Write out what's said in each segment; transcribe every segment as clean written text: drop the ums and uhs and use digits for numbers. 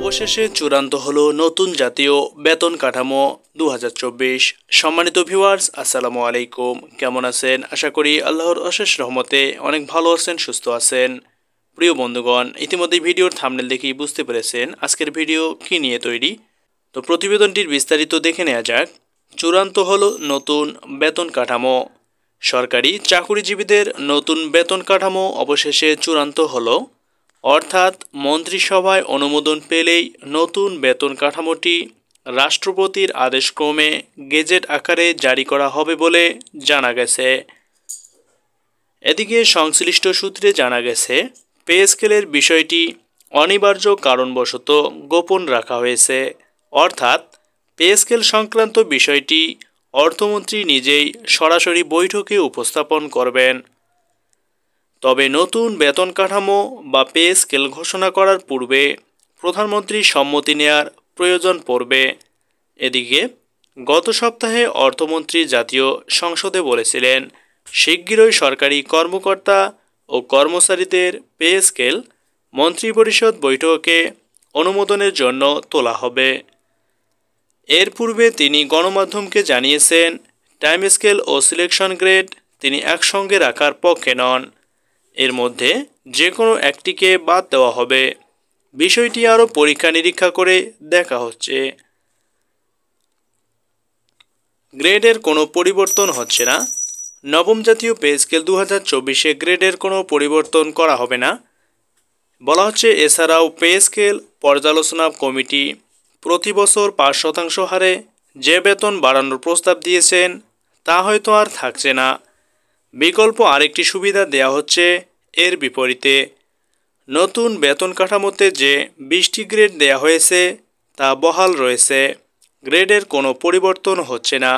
অবশেষে চূড়ান্ত হলো নতুন জাতীয় বেতন কাঠামো 2024। সম্মানিত ভিউয়ার্স, আসসালামু আলাইকুম। কেমন আছেন? আশা করি আল্লাহর অশেষ রহমতে অনেক ভালো আছেন, সুস্থ আছেন। প্রিয় বন্ধুগণ, ইতিমধ্যে ভিডিওর থাম্বনেল দেখেই বুঝতে পেরেছেন আজকের ভিডিও কী নিয়ে তৈরি। তো প্রতিবেদনটির বিস্তারিত দেখে নেওয়া যাক। চূড়ান্ত হলো নতুন বেতন কাঠামো। সরকারি চাকুরিজীবীদের নতুন বেতন কাঠামো অবশেষে চূড়ান্ত হলো, অর্থাৎ মন্ত্রিসভায় অনুমোদন পেলেই নতুন বেতন কাঠামোটি রাষ্ট্রপতির আদেশক্রমে গেজেট আকারে জারি করা হবে বলে জানা গেছে। এদিকে সংশ্লিষ্ট সূত্রে জানা গেছে, পে স্কেলের বিষয়টি অনিবার্য কারণবশত গোপন রাখা হয়েছে, অর্থাৎ পে স্কেল সংক্রান্ত বিষয়টি অর্থমন্ত্রী নিজেই সরাসরি বৈঠকে উপস্থাপন করবেন। তবে নতুন বেতন কাঠামো বা পে স্কেল ঘোষণা করার পূর্বে প্রধানমন্ত্রীর সম্মতি নেয়ার প্রয়োজন পড়বে। এদিকে গত সপ্তাহে অর্থমন্ত্রী জাতীয় সংসদে বলেছিলেন, শিগগিরই সরকারি কর্মকর্তা ও কর্মচারীদের পে স্কেল মন্ত্রিপরিষদ বৈঠকে অনুমোদনের জন্য তোলা হবে। এর পূর্বে তিনি গণমাধ্যমকে জানিয়েছেন, টাইম স্কেল ও সিলেকশন গ্রেড তিনি একসঙ্গে রাখার পক্ষে নন, এর মধ্যে যে কোনো একটিকে বাদ দেওয়া হবে। বিষয়টি আরও পরীক্ষা নিরীক্ষা করে দেখা হচ্ছে। গ্রেডের কোনো পরিবর্তন হচ্ছে না। নবম জাতীয় পে স্কেল 2024-এ গ্রেডের কোনো পরিবর্তন করা হবে না বলা হচ্ছে। এছাড়াও পে স্কেল পর্যালোচনা কমিটি প্রতি বছর 5% হারে যে বেতন বাড়ানোর প্রস্তাব দিয়েছেন তা হয়তো আর থাকছে না। বিকল্প আরেকটি সুবিধা দেয়া হচ্ছে। এর বিপরীতে নতুন বেতন কাঠামোতে যে 20টি গ্রেড দেয়া হয়েছে তা বহাল রয়েছে। গ্রেডের কোনো পরিবর্তন হচ্ছে না।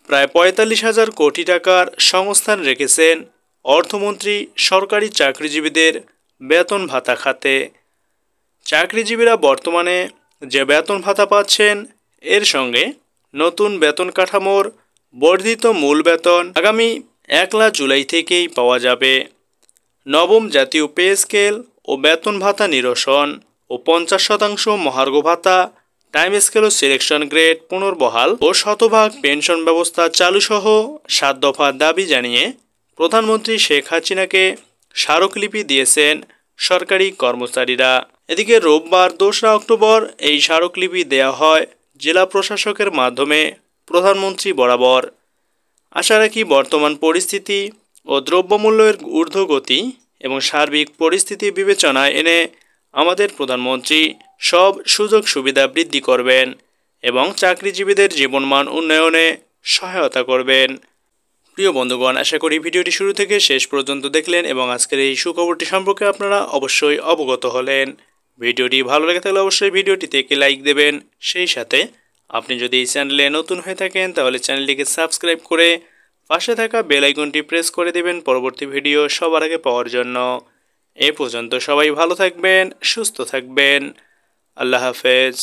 প্রায় 45,000 কোটি টাকার সংস্থান রেখেছেন অর্থমন্ত্রী সরকারি চাকরিজীবীদের বেতন ভাতা খাতে। চাকরিজীবীরা বর্তমানে যে বেতন ভাতা পাচ্ছেন, এর সঙ্গে নতুন বেতন কাঠামোর বর্ধিত মূল বেতন আগামী 1 জুলাই থেকেই পাওয়া যাবে। নবম জাতীয় পে স্কেল ও বেতন ভাতা নিরসন ও 50% মহার্ঘ ভাতা, টাইম স্কেল ও সিলেকশন গ্রেড পুনর্বহাল ও শতভাগ পেনশন ব্যবস্থা চালুসহ 7 দফা দাবি জানিয়ে প্রধানমন্ত্রী শেখ হাসিনাকে স্মারকলিপি দিয়েছেন সরকারি কর্মচারীরা। এদিকে রোববার 2 অক্টোবর এই স্মারকলিপি দেয়া হয় জেলা প্রশাসকের মাধ্যমে প্রধানমন্ত্রী বরাবর। আশা রাখি বর্তমান পরিস্থিতি ও দ্রব্যমূল্যের ঊর্ধ্বগতি এবং সার্বিক পরিস্থিতি বিবেচনায় এনে আমাদের প্রধানমন্ত্রী সব সুযোগ সুবিধা বৃদ্ধি করবেন এবং চাকরিজীবীদের জীবনমান উন্নয়নে সহায়তা করবেন। প্রিয় বন্ধুগণ, আশা করি ভিডিওটি শুরু থেকে শেষ পর্যন্ত দেখলেন এবং আজকের এই সুখবরটি সম্পর্কে আপনারা অবশ্যই অবগত হলেন। ভিডিওটি ভালো লেগে থাকলে অবশ্যই ভিডিওটিতে একটি লাইক দেবেন। সেই সাথে আপনি যদি এই চ্যানেলে নতুন হয়ে থাকেন তাহলে চ্যানেলটিকে সাবস্ক্রাইব করে পাশে থাকা বেল আইকনটি প্রেস করে দেবেন পরবর্তী ভিডিও সবার আগে পাওয়ার জন্য। এ পর্যন্ত সবাই ভালো থাকবেন, সুস্থ থাকবেন। আল্লাহ হাফেজ।